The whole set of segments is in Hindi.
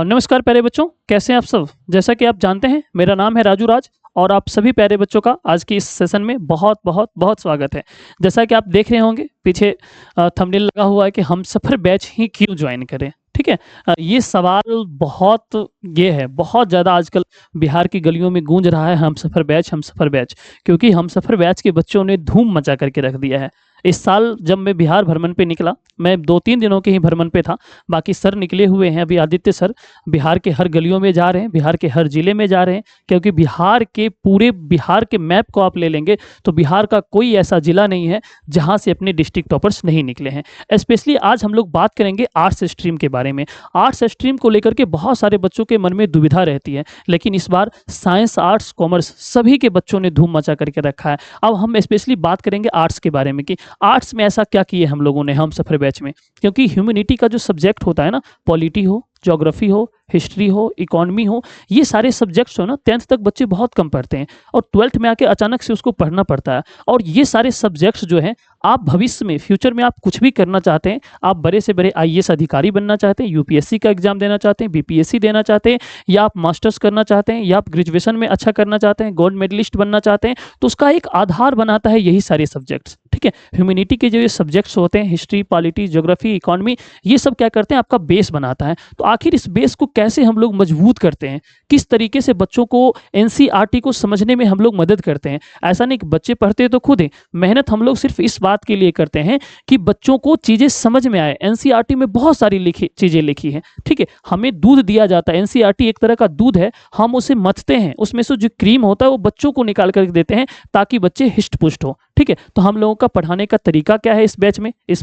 नमस्कार प्यारे बच्चों, कैसे हैं आप सब? जैसा कि आप जानते हैं, मेरा नाम है राजू राज और आप सभी प्यारे बच्चों का आज की इस सेशन में बहुत स्वागत है। जैसा कि आप देख रहे होंगे पीछे थंबनेल लगा हुआ है कि हम सफ़र बैच ही क्यों ज्वाइन करें, ठीक है? ये सवाल बहुत ज़्यादा आजकल बिहार की गलियों में गूंज रहा है, हम सफ़र बैच, क्योंकि हम सफ़र बैच के बच्चों ने धूम मचा करके रख दिया है। इस साल जब मैं बिहार भ्रमण पे निकला, मैं 2-3 दिनों के ही भ्रमण पे था, बाकी सर निकले हुए हैं, अभी आदित्य सर बिहार के हर गलियों में जा रहे हैं, बिहार के हर जिले में जा रहे हैं, क्योंकि पूरे बिहार के मैप को आप ले लेंगे तो बिहार का कोई ऐसा जिला नहीं है जहां से अपने डिस्ट्रिक्ट टॉपर्स नहीं निकले हैं। स्पेशली आज हम लोग बात करेंगे आर्ट्स स्ट्रीम के बारे में। आर्ट्स स्ट्रीम को लेकर के बहुत सारे बच्चों के मन में दुविधा रहती है, लेकिन इस बार साइंस, आर्ट्स, कॉमर्स सभी के बच्चों ने धूम मचा करके रखा है। अब हम स्पेशली बात करेंगे आर्ट्स के बारे में कि आर्ट्स में ऐसा क्या किए हम लोगों ने हम सफर बैच में, क्योंकि ह्यूमैनिटी का जो सब्जेक्ट होता है ना, पॉलिटी हो, ज्योग्राफी हो, हिस्ट्री हो, इकोनॉमी हो, ये सारे सब्जेक्ट्स हो ना 10th तक बच्चे बहुत कम पढ़ते हैं और 12th में आके अचानक से उसको पढ़ना पड़ता है। और ये सारे सब्जेक्ट्स जो हैं, आप भविष्य में फ्यूचर में आप कुछ भी करना चाहते हैं, आप बड़े से बड़े आईएएस अधिकारी बनना चाहते हैं, यूपीएससी का एग्जाम देना चाहते हैं, बीपीएससी देना चाहते हैं, या आप मास्टर्स करना चाहते हैं, या आप ग्रेजुएशन में अच्छा करना चाहते हैं, गोल्ड मेडलिस्ट बनना चाहते हैं, तो उसका एक आधार बनाता है यही सारे सब्जेक्ट्स, ठीक है? ह्यूमैनिटी के जो ये सब्जेक्ट्स होते हैं, हिस्ट्री, पॉलिटी, ज्योग्राफी, इकोनॉमी, ये सब क्या करते हैं, आपका बेस बनाता है। तो आखिर इस बेस को कैसे हम लोग मजबूत करते हैं, किस तरीके से बच्चों को एनसीईआरटी को समझने में हम लोग मदद करते हैं? ऐसा नहीं कि बच्चे पढ़ते तो खुद हैं, मेहनत हम लोग सिर्फ इस बात के लिए करते हैं कि बच्चों को चीजें समझ में आए। एनसीईआरटी में बहुत सारी चीजें लिखी हैं, ठीक है? हमें दूध दिया जाता है, एनसीईआरटी एक तरह का दूध है, हम उसे मथते हैं, उसमें से जो क्रीम होता है वो बच्चों को निकाल कर देते हैं ताकि बच्चे हिष्ट पुष्ट हो, ठीक है? तो हम लोगों का पढ़ाने का तरीका क्या है इस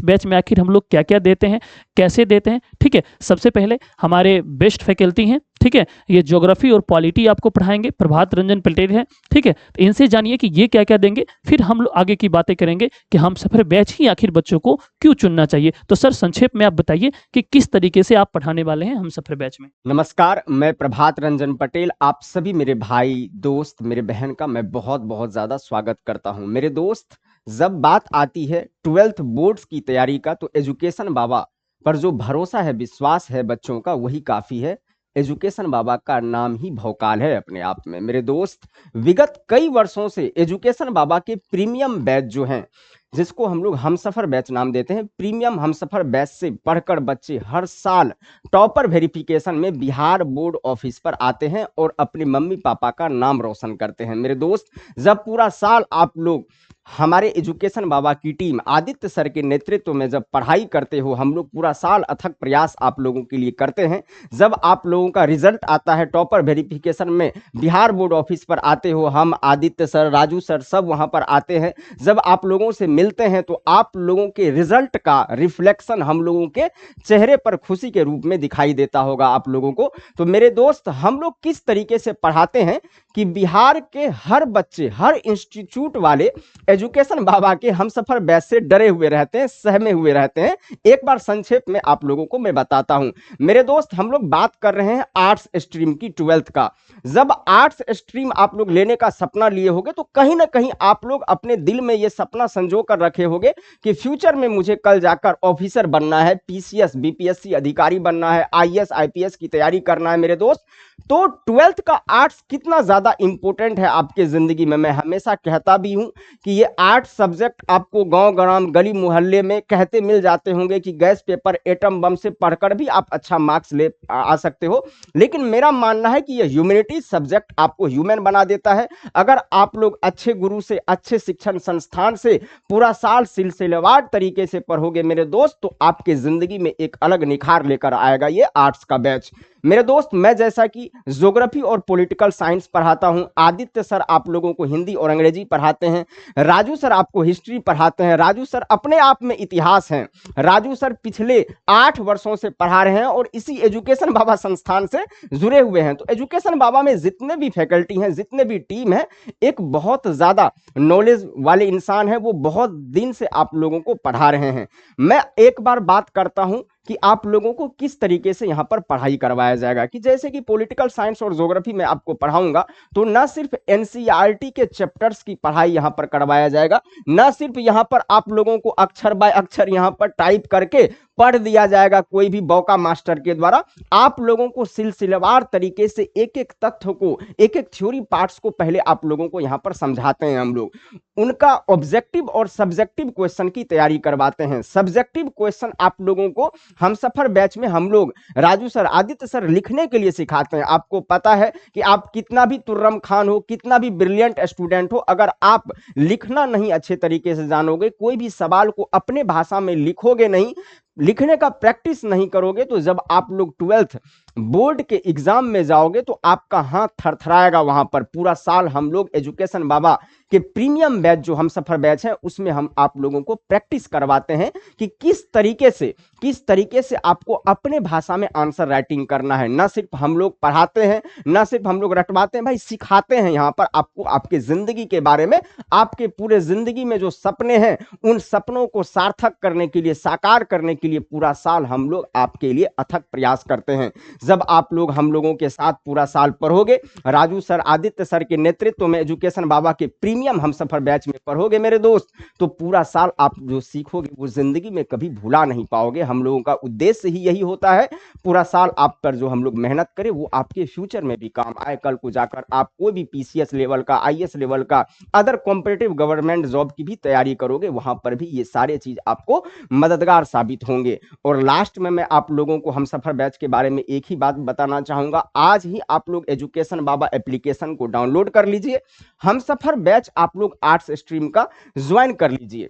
बैच में आखिर हम लोग क्या क्या देते हैं, कैसे देते हैं, ठीक है? सबसे पहले हमारे बेस्ट फैकल्टी हैं, ठीक है? ये ज्योग्राफी और पॉलिटी आपको पढ़ाएंगे, प्रभात रंजन पटेल है, ठीक है? तो इनसे जानिए कि ये क्या क्या देंगे, फिर हम लोग आगे की बातें करेंगे कि हम सफर बैच ही आखिर बच्चों को क्यों चुनना चाहिए। तो सर संक्षेप में आप बताइए कि किस तरीके से आप पढ़ाने वाले हैं हम सफर बैच में। नमस्कार, मैं प्रभात रंजन पटेल आप सभी मेरे भाई, दोस्त, मेरे बहन का मैं बहुत ज़्यादा स्वागत करता हूं। मेरे दोस्त, जब बात आती है 12th बोर्ड्स की तैयारी का तो एजुकेशन बाबा पर जो भरोसा है, विश्वास है बच्चों का, वही काफ़ी है। एजुकेशन बाबा का नाम ही भौकाल है अपने आप में। मेरे दोस्त, विगत कई वर्षों से एजुकेशन बाबा के प्रीमियम बैच जो हैं, जिसको हम लोग हमसफर बैच नाम देते हैं, प्रीमियम हमसफर बैच से पढ़कर बच्चे हर साल टॉपर वेरिफिकेशन में बिहार बोर्ड ऑफिस पर आते हैं और अपने मम्मी पापा का नाम रोशन करते हैं। मेरे दोस्त, जब पूरा साल आप लोग हमारे एजुकेशन बाबा की टीम आदित्य सर के नेतृत्व में जब पढ़ाई करते हो, हम लोग पूरा साल अथक प्रयास आप लोगों के लिए करते हैं। जब आप लोगों का रिजल्ट आता है टॉपर वेरिफिकेशन में, बिहार बोर्ड ऑफिस पर आते हो, हम आदित्य सर, राजू सर सब वहां पर आते हैं। जब आप लोगों से मिलते हैं तो आप लोगों के रिजल्ट का रिफ्लेक्शन हम लोगों के चेहरे पर खुशी के रूप में दिखाई देता होगा आप लोगों को। तो मेरे दोस्त, हम लोग किस तरीके से पढ़ाते हैं कि बिहार के हर बच्चे, हर इंस्टीट्यूट वाले एजुकेशन बाबा के हमसफर बैच से डरे हुए रहते हैं, सहमे हुए रहते हैं। एक बार संक्षेप में आप लोगों को मैं बताता हूं। मेरे दोस्त, हम लोग बात कर रहे हैं आर्ट्स स्ट्रीम की 12th का। जब आर्ट्स स्ट्रीम आप लोग लेने का सपना लिए होगे तो कहीं ना कहीं आप लोग अपने दिल में यह सपना संजो कर रखे होगे कि फ्यूचर में मुझे कल जाकर ऑफिसर बनना है, पीसीएस बीपीएससी अधिकारी बनना है, आईएएस आईपीएस की तैयारी करना है। मेरे दोस्त, तो 12th का आर्ट्स कितना ज्यादा इंपॉर्टेंट है आपके जिंदगी में, मैं हमेशा कहता भी हूं कि ये आर्ट्स सब्जेक्ट आपको गांव ग्राम गली मोहल्ले में कहते मिल जाते होंगे कि गैस पेपर एटम बम से पढ़कर भी आप अच्छा मार्क्स ले आ सकते हो, लेकिन मेरा मानना है कि ये ह्यूमैनिटी सब्जेक्ट आपको ह्यूमन बना देता है। अगर आप लोग अच्छे गुरु से, अच्छे शिक्षण संस्थान से पूरा साल सिलसिलेवार तरीके से पढ़ोगे मेरे दोस्त, तो आपके जिंदगी में एक अलग निखार लेकर आएगा ये आर्ट्स का बैच। मेरे दोस्त, मैं जैसा कि ज्योग्राफी और पॉलिटिकल साइंस पढ़ाता हूं, आदित्य सर आप लोगों को हिंदी और अंग्रेजी पढ़ाते हैं, राजू सर आपको हिस्ट्री पढ़ाते हैं। राजू सर अपने आप में इतिहास हैं। राजू सर पिछले 8 वर्षों से पढ़ा रहे हैं और इसी एजुकेशन बाबा संस्थान से जुड़े हुए हैं। तो एजुकेशन बाबा में जितने भी फैकल्टी हैं, जितने भी टीम है, एक बहुत ज्यादा नॉलेज वाले इंसान है, वो बहुत दिन से आप लोगों को पढ़ा रहे हैं। मैं एक बार बात करता हूं कि आप लोगों को किस तरीके से यहाँ पर पढ़ाई करवाया जाएगा। कि जैसे कि पॉलिटिकल साइंस और ज्योग्राफी में आपको पढ़ाऊंगा तो ना सिर्फ एनसीईआरटी के चैप्टर्स की पढ़ाई यहाँ पर करवाया जाएगा, ना सिर्फ यहाँ पर आप लोगों को अक्षर बाय अक्षर यहाँ पर टाइप करके पढ़ दिया जाएगा कोई भी बौका मास्टर के द्वारा। आप लोगों को सिलसिलेवार तरीके से एक एक तथ्य को, एक एक थ्योरी पार्ट्स को पहले आप लोगों को यहाँ पर समझाते हैं हम लोग। उनका ऑब्जेक्टिव और सब्जेक्टिव क्वेश्चन की तैयारी करवाते हैं। सब्जेक्टिव क्वेश्चन आप लोगों को हमसफर बैच में हम लोग राजू सर, आदित्य सर लिखने के लिए सिखाते हैं। आपको पता है कि आप कितना भी तुर्रम खान हो, कितना भी ब्रिलियंट स्टूडेंट हो, अगर आप लिखना नहीं अच्छे तरीके से जानोगे, कोई भी सवाल को अपने भाषा में लिखोगे नहीं, लिखने का प्रैक्टिस नहीं करोगे, तो जब आप लोग 12th बोर्ड के एग्जाम में जाओगे तो आपका हाथ थरथराएगा। वहां पर पूरा साल हम लोग एजुकेशन बाबा के प्रीमियम बैच जो हमसफर बैच है उसमें हम आप लोगों को प्रैक्टिस करवाते हैं कि किस तरीके से आपको अपने भाषा में आंसर राइटिंग करना है। ना सिर्फ हम लोग पढ़ाते हैं, ना सिर्फ हम लोग रटवाते हैं, भाई सिखाते हैं यहाँ पर आपको आपके जिंदगी के बारे में। आपके पूरे जिंदगी में जो सपने हैं उन सपनों को सार्थक करने के लिए, साकार करने के लिए पूरा साल हम लोग आपके लिए अथक प्रयास करते हैं। जब आप लोग हम लोगों के साथ पूरा साल पढ़ोगे, राजू सर, आदित्य सर के नेतृत्व में एजुकेशन बाबा के प्रीमियम हमसफर बैच में पढ़ोगे मेरे दोस्त, तो पूरा साल आप जो सीखोगे वो जिंदगी में कभी भुला नहीं पाओगे। हम लोगों का उद्देश्य ही यही होता है, पूरा साल आप पर जो हम लोग मेहनत करें वो आपके फ्यूचर में भी काम आए। कल को जाकर आप कोई भी पीसीएस लेवल का, आईएएस लेवल का, अदर कॉम्पिटिटिव गवर्नमेंट जॉब की भी तैयारी करोगे, वहां पर भी ये सारे चीज आपको मददगार साबित होंगे। और लास्ट में मैं आप लोगों को हमसफर बैच के बारे में एक ही बात बताना चाहूंगा, आज ही आप लोग एजुकेशन बाबा एप्लीकेशन को डाउनलोड कर लीजिए। हमसफर बैच आप लोग आर्ट्स स्ट्रीम का ज्वाइन कर लीजिए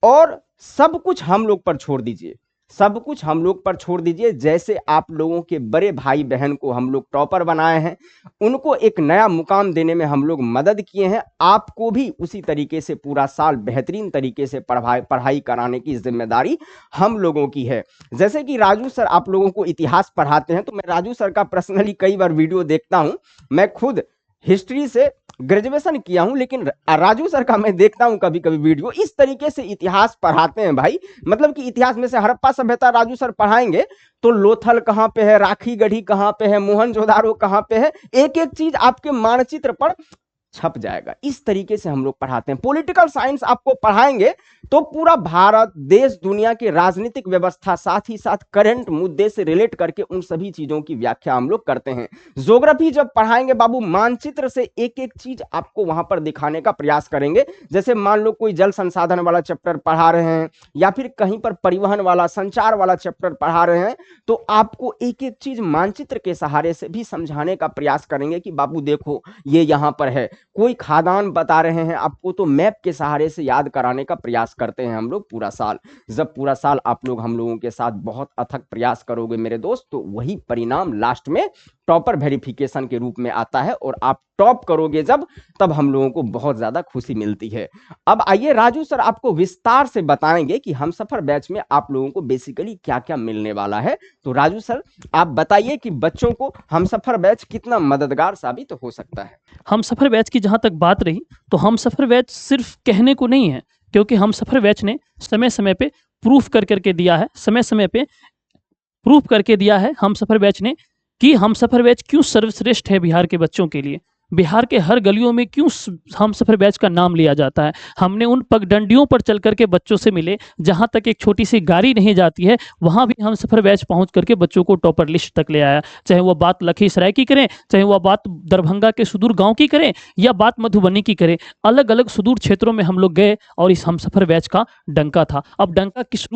और सब कुछ हम लोग पर छोड़ दीजिए, सब कुछ हम लोग पर छोड़ दीजिए। जैसे आप लोगों के बड़े भाई बहन को हम लोग टॉपर बनाए हैं, उनको एक नया मुकाम देने में हम लोग मदद किए हैं, आपको भी उसी तरीके से पूरा साल बेहतरीन तरीके से पढ़ाई कराने की जिम्मेदारी हम लोगों की है। जैसे कि राजू सर आप लोगों को इतिहास पढ़ाते हैं, तो मैं राजू सर का पर्सनली कई बार वीडियो देखता हूं। मैं खुद हिस्ट्री से ग्रेजुएशन किया हूं, लेकिन राजू सर का मैं देखता हूं कभी कभी वीडियो, इस तरीके से इतिहास पढ़ाते हैं भाई। मतलब कि इतिहास में से हड़प्पा सभ्यता राजू सर पढ़ाएंगे तो लोथल कहां पे है, राखी गढ़ी कहां पे है, मोहनजोदारो कहां पे है, एक एक चीज आपके मानचित्र पर छप जाएगा। इस तरीके से हम लोग पढ़ाते हैं। पॉलिटिकल साइंस आपको पढ़ाएंगे तो पूरा भारत, देश, दुनिया की राजनीतिक व्यवस्था, साथ ही साथ करंट मुद्दे से रिलेट करके उन सभी चीजों की व्याख्या हम लोग करते हैं। ज्योग्राफी जब पढ़ाएंगे बाबू, मानचित्र से एक एक चीज आपको वहां पर दिखाने का प्रयास करेंगे। जैसे मान लो कोई जल संसाधन वाला चैप्टर पढ़ा रहे हैं या फिर कहीं पर परिवहन वाला, संचार वाला चैप्टर पढ़ा रहे हैं, तो आपको एक एक चीज मानचित्र के सहारे से भी समझाने का प्रयास करेंगे कि बाबू देखो ये यहां पर है। कोई खादान बता रहे हैं आपको तो मैप के सहारे से याद कराने का प्रयास करते हैं हम लोग पूरा साल। जब पूरा साल आप लोग हम लोगों के साथ बहुत अथक प्रयास करोगे मेरे दोस्त, तो वही परिणाम लास्ट में टॉपर वेरिफिकेशन के रूप में आता है और आप टॉप करोगे जब, तब हम लोगों को बहुत ज्यादा खुशी मिलती है। अब आइए राजू सर आपको विस्तार से बताएंगे कि हमसफर बैच में आप लोगों को बेसिकली क्या क्या मिलने वाला है। तो राजू सर आप बताइए कि बच्चों को हमसफर बैच कितना मददगार साबित हो सकता है। हमसफर बैच की जहां तक बात रही, तो हमसफर बैच सिर्फ कहने को नहीं है, क्योंकि हमसफर बैच ने समय समय पे प्रूफ कर करके दिया है, समय समय पे प्रूफ करके दिया है हमसफर बैच ने कि हमसफर बैच क्यों सर्वश्रेष्ठ है बिहार के बच्चों के लिए। बिहार के हर गलियों में क्यों हमसफर बैच का नाम लिया जाता है। हमने उन पगडंडियों पर चल करके बच्चों से मिले, जहां तक एक छोटी सी गाड़ी नहीं जाती है, वहां भी हमसफर बैच पहुंच करके बच्चों को टॉपर लिस्ट तक ले आया। चाहे वह बात लखीसराय की करें, चाहे वह बात दरभंगा के सुदूर गांव की करें, या बात मधुबनी की करें, अलग अलग सुदूर क्षेत्रों में हम लोग गए और इस हमसफर बैच का डंका था। अब डंका किस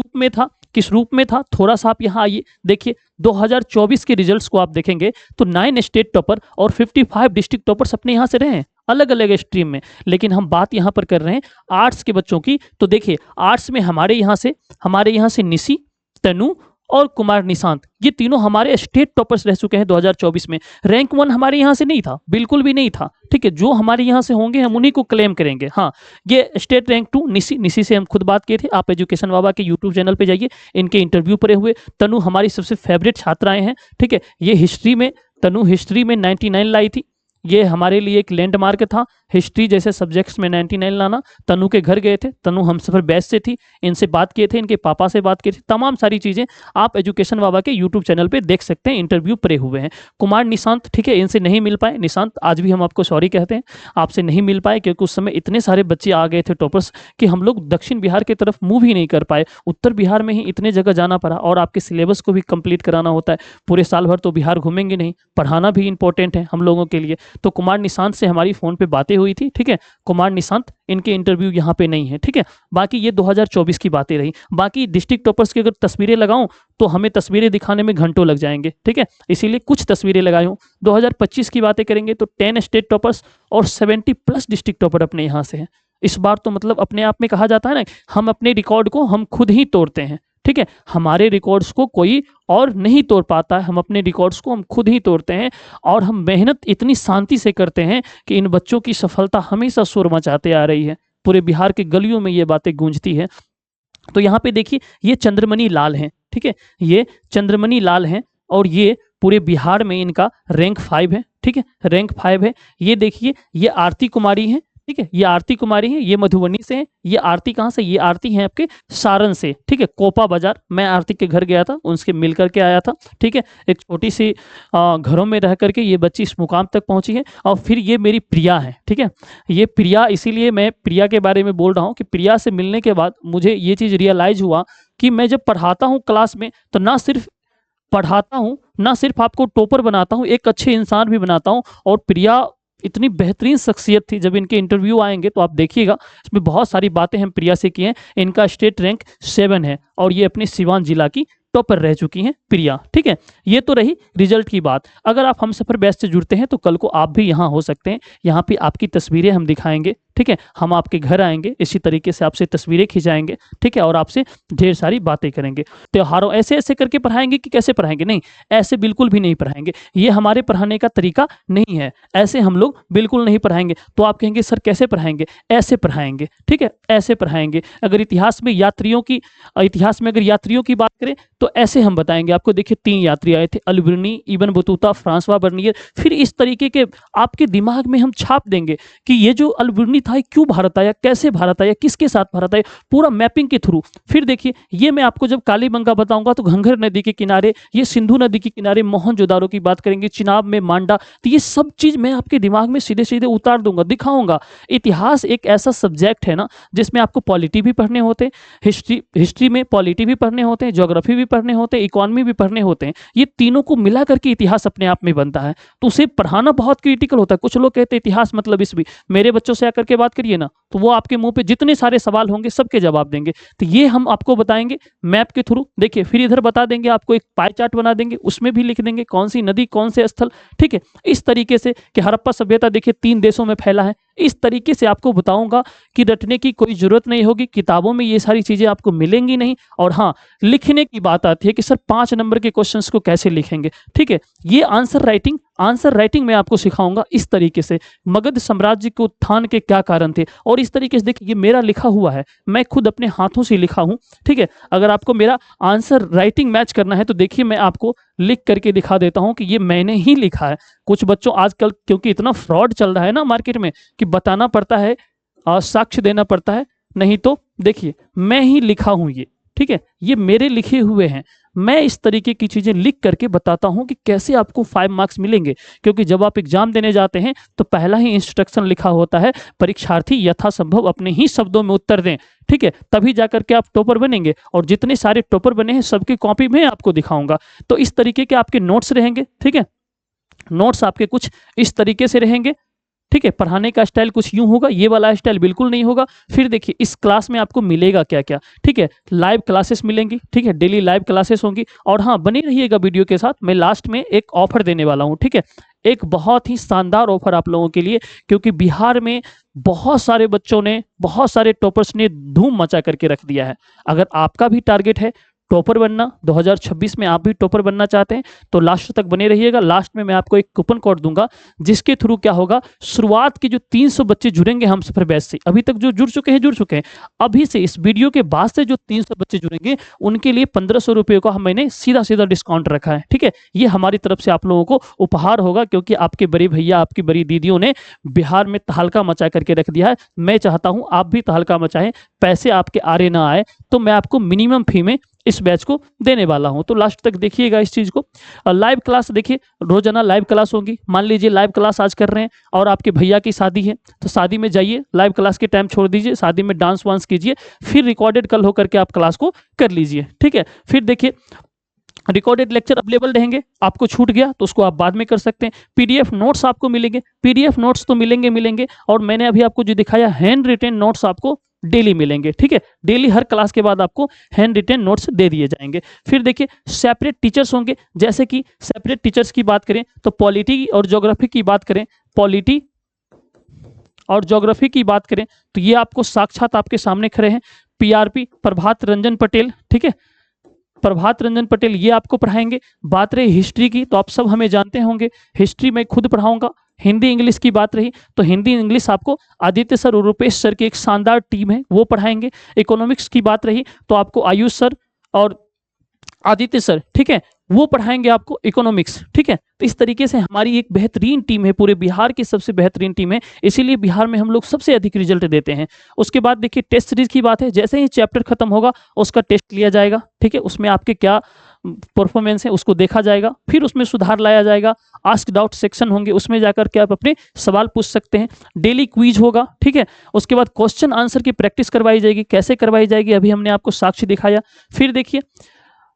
रूप में था, थोड़ा सा आप यहाँ आइए देखिए। 2024 के रिजल्ट्स को आप देखेंगे तो 9 स्टेट टॉपर और 55 डिस्ट्रिक्ट टॉपर्स अपने यहाँ से रहे हैं, अलग अलग स्ट्रीम में। लेकिन हम बात यहाँ पर कर रहे हैं आर्ट्स के बच्चों की। तो देखिए आर्ट्स में हमारे यहाँ से निशी, तनु और कुमार निशांत, ये तीनों हमारे स्टेट टॉपर्स रह चुके हैं 2024 में। रैंक 1 हमारे यहाँ से नहीं था, बिल्कुल भी नहीं था, ठीक है। जो हमारे यहाँ से होंगे हम उन्हीं को क्लेम करेंगे। हाँ, ये स्टेट रैंक 2 निशी से हम खुद बात किए थे। आप एजुकेशन बाबा के यूट्यूब चैनल पे जाइए, इनके इंटरव्यू पड़े हुए। तनु हमारी सबसे फेवरेट छात्राएं हैं, ठीक है। ये हिस्ट्री में, तनु हिस्ट्री में 99 लाई थी, ये हमारे लिए एक लैंडमार्क था। हिस्ट्री जैसे सब्जेक्ट्स में 99 लाना। तनु के घर गए थे, तनु हमसफर बैच से थी, इनसे बात किए थे, इनके पापा से बात की थी। तमाम सारी चीज़ें आप एजुकेशन बाबा के यूट्यूब चैनल पे देख सकते हैं, इंटरव्यू पड़े हुए हैं। कुमार निशांत, ठीक है, इनसे नहीं मिल पाए। निशांत आज भी हम आपको सॉरी कहते हैं, आपसे नहीं मिल पाए क्योंकि उस समय इतने सारे बच्चे आ गए थे टॉपर्स कि हम लोग दक्षिण बिहार की तरफ मूव ही नहीं कर पाए। उत्तर बिहार में ही इतने जगह जाना पड़ा और आपके सिलेबस को भी कंप्लीट कराना होता है। पूरे साल भर तो बिहार घूमेंगे नहीं, पढ़ाना भी इंपॉर्टेंट है हम लोगों के लिए। तो कुमार निशांत से हमारी फ़ोन पे बातें हुई थी, ठीक है। कुमार निशांत, इनके इंटरव्यू यहाँ पे नहीं है, ठीक है। बाकी ये 2024 की बातें रही। बाकी डिस्ट्रिक्ट टॉपर्स की अगर तस्वीरें लगाऊं तो हमें तस्वीरें दिखाने में घंटों लग जाएंगे, ठीक है। इसीलिए कुछ तस्वीरें लगाई हूँ। 2025 की बातें करेंगे तो 10 स्टेट टॉपर्स और 70+ डिस्ट्रिक्ट टॉपर अपने यहाँ से हैं। इस बार तो मतलब अपने आप में कहा जाता है ना, हम अपने रिकॉर्ड को हम खुद ही तोड़ते हैं, ठीक है। हमारे रिकॉर्ड्स को कोई और नहीं तोड़ पाता है, हम अपने रिकॉर्ड्स को हम खुद ही तोड़ते हैं। और हम मेहनत इतनी शांति से करते हैं कि इन बच्चों की सफलता हमेशा शोर मचाते आ रही है। पूरे बिहार के गलियों में ये बातें गूंजती है। तो यहाँ पे देखिए, ये चंद्रमणि लाल हैं, ठीक है, ये चंद्रमणि लाल हैं और ये पूरे बिहार में इनका रैंक 5 है, ठीक है, रैंक 5 है। ये देखिए, ये आरती कुमारी हैं, ठीक है, ये आरती कुमारी है, ये मधुबनी से है। ये आरती कहाँ से? ये आरती है आपके सारण से, ठीक है, कोपा बाजार। मैं आरती के घर गया था, उनसे मिल करके आया था, ठीक है। एक छोटी सी घरों में रह करके ये बच्ची इस मुकाम तक पहुंची है। और फिर ये मेरी प्रिया है, ठीक है, ये प्रिया, इसीलिए मैं प्रिया के बारे में बोल रहा हूँ कि प्रिया से मिलने के बाद मुझे ये चीज़ रियलाइज हुआ कि मैं जब पढ़ाता हूँ क्लास में तो ना सिर्फ पढ़ाता हूँ, ना सिर्फ आपको टॉपर बनाता हूँ, एक अच्छे इंसान भी बनाता हूँ। और प्रिया इतनी बेहतरीन शख्सियत थी, जब इनके इंटरव्यू आएंगे तो आप देखिएगा, इसमें बहुत सारी बातें हम प्रिया से की हैं। इनका स्टेट रैंक 7 है और ये अपने सिवान जिला की टॉपर रह चुकी हैं प्रिया, ठीक है। ये तो रही रिजल्ट की बात। अगर आप हमसफर बैच से जुड़ते हैं तो कल को आप भी यहाँ हो सकते हैं। यहाँ पे आपकी तस्वीरें हम दिखाएंगे, ठीक है, हम आपके घर आएंगे, इसी तरीके से आपसे तस्वीरें खिंचाएंगे, ठीक है, और आपसे ढेर सारी बातें करेंगे। त्योहारों ऐसे ऐसे करके पढ़ाएंगे कि कैसे पढ़ाएंगे? नहीं, ऐसे बिल्कुल भी नहीं पढ़ाएंगे। ये हमारे पढ़ाने का तरीका नहीं है, ऐसे हम लोग बिल्कुल नहीं पढ़ाएंगे। तो आप कहेंगे सर कैसे पढ़ाएंगे? ऐसे पढ़ाएंगे, ठीक है, ऐसे पढ़ाएंगे। अगर इतिहास में अगर यात्रियों की बात करें तो ऐसे हम बताएंगे आपको। देखिए 3 यात्री आए थे, अल्बर्नी, इब्न बतूता, फ्रांसवा बर्नियर। फिर इस तरीके के आपके दिमाग में हम छाप देंगे कि ये जो अल्बर्नी था क्यों भारत आया, कैसे भारत आया, किसके साथ भारत आया, पूरा मैपिंग के थ्रू। फिर देखिए, ये मैं आपको जब कालीबंगा बताऊंगा तो घंघर नदी के किनारे, ये सिंधु नदी के किनारे मोहनजोदारो की बात करेंगे, चिनाब में मांडा। तो ये सब चीज मैं आपके दिमाग में सीधे सीधे उतार दूंगा, दिखाऊंगा। इतिहास एक ऐसा सब्जेक्ट है ना जिसमें आपको पॉलिटी भी पढ़ने होते हैं, हिस्ट्री में पॉलिटी भी पढ़ने होते हैं, ज्योग्राफी भी पढ़ने होते हैं, इकोनॉमी भी पढ़ने होते हैं। ये तीनों को मिला करके इतिहास अपने आप में बनता है। तो उसे पढ़ाना बहुत क्रिटिकल होता है। कुछ लोग कहते हैं इतिहास मतलब इसमें, मेरे बच्चों से आकर के बात करिए ना तो वो आपके मुंह पे जितने सारे सवाल होंगे सबके जवाब देंगे। तो ये हम आपको बताएंगे मैप के थ्रू। देखिए फिर इधर बता देंगे आपको, एक पाई चार्ट बना देंगे, उसमें भी लिख देंगे कौन सी नदी कौन से स्थल, ठीक है। इस तरीके से कि हड़प्पा सभ्यता देखिए 3 देशों में फैला है। इस तरीके से आपको बताऊंगा कि रटने की कोई जरूरत नहीं होगी, किताबों में ये सारी चीजें आपको मिलेंगी नहीं। और हाँ, लिखने की बात आती है कि सर 5 नंबर के क्वेश्चंस को कैसे लिखेंगे, ठीक है। ये आंसर राइटिंग मैं आपको सिखाऊंगा इस तरीके से। मगध साम्राज्य के उत्थान के क्या कारण थे, और इस तरीके से देखिए ये मेरा लिखा हुआ है, मैं खुद अपने हाथों से लिखा हूं, ठीक है। अगर आपको मेरा आंसर राइटिंग मैच करना है तो देखिए मैं आपको लिख करके दिखा देता हूं कि ये मैंने ही लिखा है। कुछ बच्चों आजकल क्योंकि इतना फ्रॉड चल रहा है ना मार्केट में कि बताना पड़ता है, साक्ष्य देना पड़ता है, नहीं तो देखिए मैं ही लिखा हूं ये, ठीक है, ये मेरे लिखे हुए हैं। मैं इस तरीके की चीजें लिख करके बताता हूं कि कैसे आपको 5 मार्क्स मिलेंगे। क्योंकि जब आप एग्जाम देने जाते हैं तो पहला ही इंस्ट्रक्शन लिखा होता है, परीक्षार्थी यथासंभव अपने ही शब्दों में उत्तर दें, ठीक है, तभी जाकर के आप टॉपर बनेंगे। और जितने सारे टॉपर बने हैं सबकी कॉपी में आपको दिखाऊंगा। तो इस तरीके के आपके नोट्स रहेंगे, ठीक है, नोट्स आपके कुछ इस तरीके से रहेंगे, ठीक है। पढ़ाने का स्टाइल कुछ यूं होगा, ये वाला स्टाइल बिल्कुल नहीं होगा। फिर देखिए इस क्लास में आपको मिलेगा क्या क्या, ठीक है, लाइव क्लासेस मिलेंगी, ठीक है, डेली लाइव क्लासेस होंगी। और हाँ, बने रहिएगा वीडियो के साथ, मैं लास्ट में एक ऑफर देने वाला हूं, ठीक है, एक बहुत ही शानदार ऑफर आप लोगों के लिए। क्योंकि बिहार में बहुत सारे बच्चों ने, बहुत सारे टॉपर्स ने धूम मचा करके रख दिया है। अगर आपका भी टारगेट है टॉपर बनना, 2026 में आप भी टॉपर बनना चाहते हैं तो लास्ट तक बने रहिएगा। लास्ट में मैं आपको एक कूपन कोड दूंगा जिसके थ्रू क्या होगा, शुरुआत के जो 300 बच्चे जुड़ेंगे हम सफर बैच से, अभी तक जो जुड़ चुके हैं, अभी से इस वीडियो के बाद से जो 300 बच्चे जुड़ेंगे उनके लिए 1500 रुपये का मैंने सीधा सीधा डिस्काउंट रखा है। ठीक है, ये हमारी तरफ से आप लोगों को उपहार होगा, क्योंकि आपके बड़े भैया आपकी बड़ी दीदियों ने बिहार में तहलका मचा करके रख दिया है। मैं चाहता हूं आप भी तहलका मचाएं, पैसे आपके आरे ना आए, तो मैं आपको मिनिमम फी में इस बैच को देने वाला हूं। तो लास्ट तक देखिएगा इस चीज को। लाइव क्लास देखिए, रोजाना लाइव क्लास होगी। मान लीजिए लाइव क्लास आज कर रहे हैं और आपके भैया की शादी है, तो शादी में जाइए, लाइव क्लास के टाइम छोड़ दीजिए, शादी में डांस वांस कीजिए, फिर रिकॉर्डेड कल होकर के आप क्लास को कर लीजिए। ठीक है, फिर देखिए रिकॉर्डेड लेक्चर अवेलेबल रहेंगे, आपको छूट गया तो उसको आप बाद में कर सकते हैं। पीडीएफ नोट्स आपको मिलेंगे, पीडीएफ नोट्स तो मिलेंगे, और मैंने अभी आपको जो दिखाया हैंड रिटेन नोट्स आपको डेली मिलेंगे। ठीक है, डेली हर क्लास के बाद आपको हैंड रिटेन नोट्स दे दिए जाएंगे। फिर देखिए सेपरेट टीचर्स होंगे, जैसे कि सेपरेट टीचर्स की बात करें तो पॉलिटी और ज्योग्राफी की बात करें, पॉलिटी और ज्योग्राफी की बात करें तो ये आपको साक्षात आपके सामने खड़े हैं, पीआरपी प्रभात रंजन पटेल। ठीक है, प्रभात रंजन पटेल ये आपको पढ़ाएंगे। बात रही हिस्ट्री की तो आप सब हमें जानते होंगे, हिस्ट्री मैं खुद पढ़ाऊंगा। हिंदी इंग्लिश की बात रही तो हिंदी इंग्लिश आपको आदित्य सर और रुपेश सर की एक शानदार टीम है, वो पढ़ाएंगे। इकोनॉमिक्स की बात रही तो आपको आयुष सर और आदित्य सर, ठीक है, वो पढ़ाएंगे आपको इकोनॉमिक्स। ठीक है, तो इस तरीके से हमारी एक बेहतरीन टीम है, पूरे बिहार की सबसे बेहतरीन टीम है, इसीलिए बिहार में हम लोग सबसे अधिक रिजल्ट देते हैं। उसके बाद देखिए टेस्ट सीरीज की बात है, जैसे ही चैप्टर खत्म होगा उसका टेस्ट लिया जाएगा। ठीक है, उसमें आपके क्या परफॉर्मेंस है उसको देखा जाएगा, फिर उसमें सुधार लाया जाएगा। आस्क डाउट सेक्शन होंगे, उसमें जाकर के आप अपने सवाल पूछ सकते हैं। डेली क्विज होगा। ठीक है, उसके बाद क्वेश्चन आंसर की प्रैक्टिस करवाई जाएगी। कैसे करवाई जाएगी अभी हमने आपको साक्ष्य दिखाया। फिर देखिए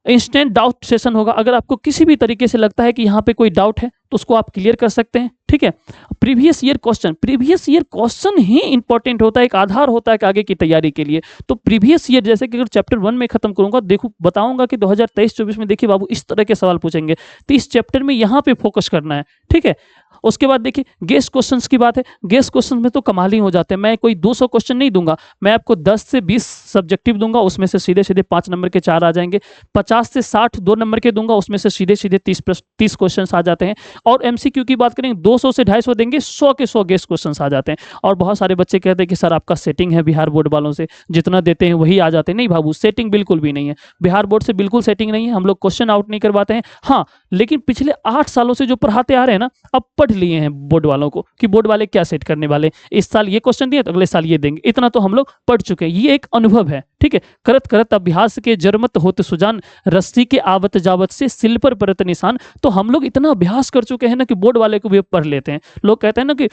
इंस्टेंट डाउट सेशन होगा, अगर आपको किसी भी तरीके से लगता है कि यहाँ पे कोई डाउट है तो उसको आप क्लियर कर सकते हैं। ठीक है, प्रीवियस ईयर क्वेश्चन ही इंपॉर्टेंट होता है, एक आधार होता है कि आगे की तैयारी के लिए। तो प्रीवियस ईयर जैसे कि अगर चैप्टर 1 में खत्म करूंगा, देखो बताऊंगा कि 2023-24 में देखिए बाबू इस तरह के सवाल पूछेंगे, तो इस चैप्टर में यहाँ पे फोकस करना है। ठीक है, उसके बाद देखिए गेस्ट क्वेश्चंस की बात है, गेस्ट क्वेश्चन में तो कमाल ही हो जाते हैं। मैं कोई 200 क्वेश्चन नहीं दूंगा, मैं आपको 10 से 20 सब्जेक्टिव दूंगा, उसमें से सीधे सीधे 5 नंबर के 4 आ जाएंगे। 50 से 60 2 नंबर के दूंगा, उसमें से सीधे सीधे 30 क्वेश्चन आ जाते हैं। और एमसीक्यू की बात करें 200 से 250 देंगे, 100 के 100 गेस्ट क्वेश्चन आ जाते हैं। और बहुत सारे बच्चे कहते हैं कि सर आपका सेटिंग है बिहार बोर्ड वालों से, जितना देते हैं वही आ जाते हैं। नहीं बाबू, सेटिंग बिल्कुल भी नहीं है, बिहार बोर्ड से बिल्कुल सेटिंग नहीं है। हम लोग क्वेश्चन आउट नहीं करवाते हैं, हाँ, लेकिन पिछले 8 सालों से जो पढ़ाते आ रहे हैं ना, अब पढ़ लिए हैं बोर्ड वालों को कि बोर्ड वाले क्या सेट करने वाले, इस साल ये क्वेश्चन दिए तो अगले साल ये देंगे, इतना तो हम लोग पढ़ चुके हैं। ये एक अनुभव है। ठीक है, करत करत अभ्यास के जरमत होत सुजान, रस्सी के आवत जावत से सिल पर परत निशान। तो हम लोग इतना अभ्यास कर चुके हैं ना कि बोर्ड वाले को भी पढ़ लेते हैं। लोग कहते हैं ना कि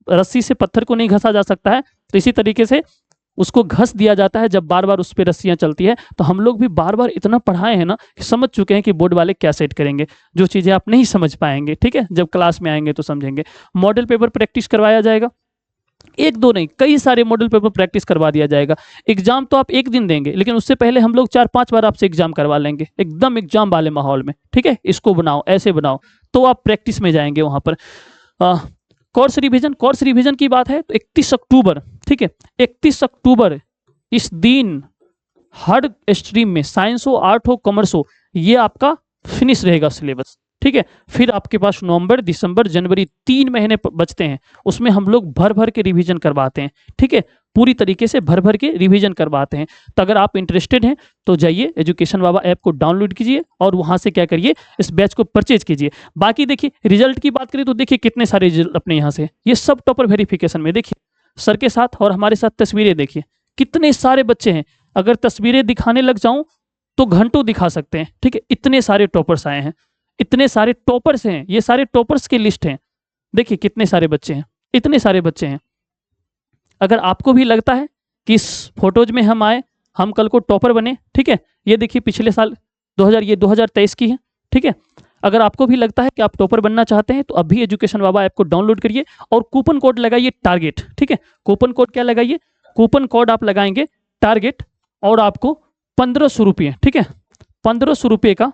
रस्सी से पत्थर को नहीं घसा जा सकता है, तो इसी तरीके से उसको घस दिया जाता है जब बार बार उस पर रस्सियां चलती है। तो हम लोग भी बार बार इतना पढ़ाए हैं ना कि समझ चुके हैं कि बोर्ड वाले क्या सेट करेंगे, जो चीजें आप नहीं समझ पाएंगे। ठीक है, जब क्लास में आएंगे तो समझेंगे। मॉडल पेपर प्रैक्टिस करवाया जाएगा, एक दो नहीं कई सारे मॉडल पेपर प्रैक्टिस करवा दिया जाएगा। एग्जाम तो आप एक दिन देंगे, लेकिन उससे पहले हम लोग 4-5 बार आपसे एग्जाम करवा लेंगे, एकदम एग्जाम वाले माहौल में। ठीक है, इसको बनाओ, ऐसे बनाओ, तो आप प्रैक्टिस में जाएंगे वहां पर। कोर्स रिवीजन की बात है तो 31 अक्टूबर, ठीक है, 31 अक्टूबर इस दिन हर स्ट्रीम में, साइंस हो, आर्ट हो, कॉमर्स हो, ये आपका फिनिश रहेगा सिलेबस। ठीक है, फिर आपके पास नवंबर, दिसंबर, जनवरी 3 महीने बचते हैं, उसमें हम लोग भर भर के रिवीजन करवाते हैं। ठीक है, पूरी तरीके से भर भर के रिवीजन करवाते हैं। तो अगर आप इंटरेस्टेड हैं तो जाइए एजुकेशन बाबा ऐप को डाउनलोड कीजिए और वहां से क्या करिए, इस बैच को परचेज कीजिए। बाकी देखिए रिजल्ट की बात करें तो देखिए कितने सारे रिजल्ट अपने यहाँ से, ये सब टॉपर वेरिफिकेशन में देखिए सर के साथ और हमारे साथ तस्वीरें देखिए, कितने सारे बच्चे हैं। अगर तस्वीरें दिखाने लग जाऊं तो घंटों दिखा सकते हैं। ठीक है, इतने सारे टॉपर्स आए हैं, इतने सारे टॉपर्स हैं, ये सारे टॉपर्स की लिस्ट है। देखिए कितने सारे बच्चे हैं, इतने सारे बच्चे हैं। अगर आपको भी लगता है कि इस फोटोज में हम आए, हम कल को टॉपर बने, ठीक है, ये देखिए पिछले साल 2023 की है। ठीक है, अगर आपको भी लगता है कि आप टॉपर बनना चाहते हैं तो अभी एजुकेशन बाबा ऐप को डाउनलोड करिए और कूपन कोड लगाइए टारगेट। ठीक है, कूपन कोड क्या लगाइए, कूपन कोड आप लगाएंगे टारगेट और आपको 1500 रुपये, ठीक है, 1500 रुपये का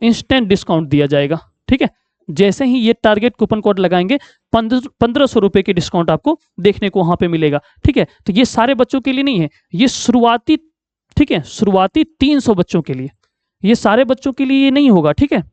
इंस्टेंट डिस्काउंट दिया जाएगा। ठीक है, जैसे ही ये टारगेट कूपन कोड लगाएंगे 1500 रुपये की डिस्काउंट आपको देखने को वहां पे मिलेगा। ठीक है, तो ये सारे बच्चों के लिए नहीं है, ये शुरुआती, ठीक है, शुरुआती 300 बच्चों के लिए, ये सारे बच्चों के लिए ये नहीं होगा, ठीक है।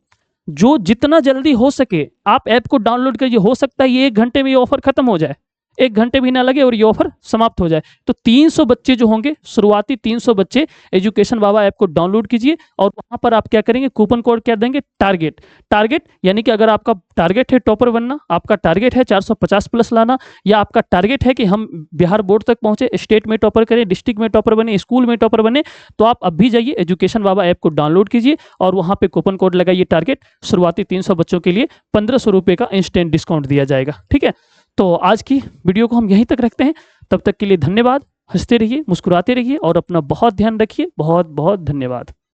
जो जितना जल्दी हो सके आप ऐप को डाउनलोड करिए। हो सकता है ये 1 घंटे में ये ऑफर खत्म हो जाए, 1 घंटे भी ना लगे और ये ऑफर समाप्त हो जाए। तो 300 बच्चे जो होंगे, शुरुआती 300 बच्चे एजुकेशन बाबा ऐप को डाउनलोड कीजिए और वहां पर आप क्या करेंगे, कूपन कोड क्या देंगे, टारगेट। टारगेट यानी कि अगर आपका टारगेट है टॉपर बनना, आपका टारगेट है 450 प्लस लाना, या आपका टारगेट है कि हम बिहार बोर्ड तक पहुंचे, स्टेट में टॉपर करें, डिस्ट्रिक्ट में टॉपर बने, स्कूल में टॉपर बने, तो आप अब भी जाइए एजुकेशन बाबा ऐप को डाउनलोड कीजिए और वहां पे कूपन कोड लगाइए टारगेट। शुरुआती 300 बच्चों के लिए 1500 रुपए का इंस्टेंट डिस्काउंट दिया जाएगा, ठीक है। तो आज की वीडियो को हम यहीं तक रखते हैं। तब तक के लिए धन्यवाद। हंसते रहिए, मुस्कुराते रहिए और अपना बहुत ध्यान रखिए। बहुत बहुत धन्यवाद।